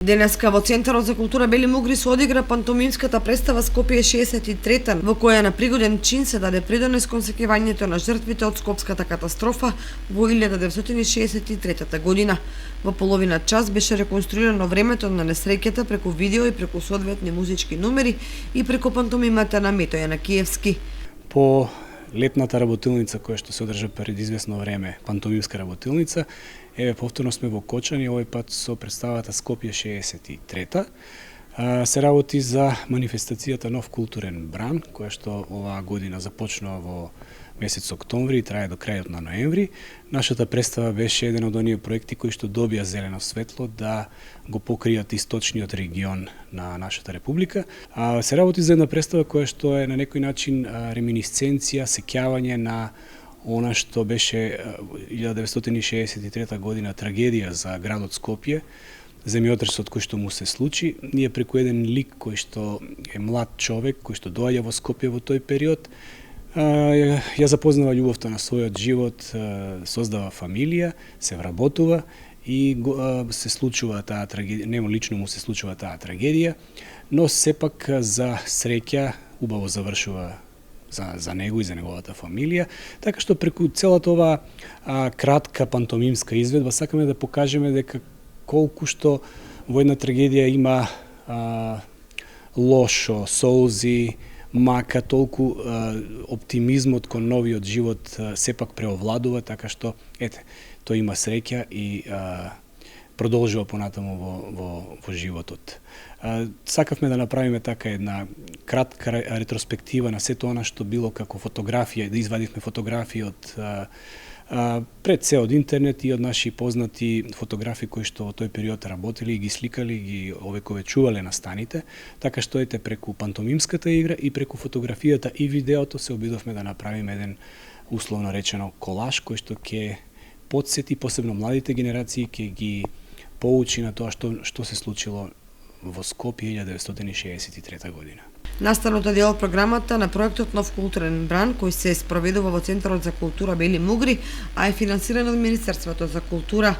Денеска во Центарот за култура Бели Мугри се одигра пантомимската представа Скопје 63-та, во која на пригоден чин се даде придонес кон сеќавањето на жртвите од Скопската катастрофа во 1963 година. Во половина час беше реконструирано времето на несреќата преку видео и преку соодветни музички номери и преку пантомимата на Метоја на Киевски. По летната работилница која што се одржа пред известно време, пантомимска работилница, повторно сме во Кочани, овој пат со представата Скопје 63-та. Се работи за манифестацијата Нов културен бран, која што оваа година започнува во месец октомври и трае до крајот на ноември. Нашата представа беше еден од оние проекти кои што добија зелено светло да го покријат источниот регион на нашата република. Се работи за една представа која што е на некој начин реминисценција, сеќавање на она што беше 1963 година трагедија за градот Скопје, земјотресот кој што му се случи. Ние преку еден лик кој што е млад човек, кој што доаѓа во Скопје во тој период, ја запознава љубовта на својот живот, создава фамилија, се вработува и се случува таа трагедија, нему лично му се случува таа трагедија, но сепак за среќа убаво завршува за него и за неговата фамилија, така што преку целата оваа кратка пантомимска изведба сакаме да покажеме дека колку што во една трагедија има лошо, солзи, мака толку оптимизмот кон новиот живот сепак преовладува, така што тој има среќа и продолжува понатаму во животот. Сакавме да направиме така една кратка ретроспектива на сето она што било како фотографија, да извадивме фотографии од пред се од интернет и од наши познати фотографи кои што во тој период работеле и ги сликале, ги овековечувале на станите, така што преку пантомимската игра и преку фотографијата и видеото се обидовме да направиме еден условно речено колаж кој што ќе потсети посебно младите генерации, ќе ги поучи на тоа што се случило во Скопје 1963 година. Наставното дел од програмата на проектот Нов културен бран, кој се спроведува во Центарот за култура Бели Мугри, а е финансиран од Министерството за култура.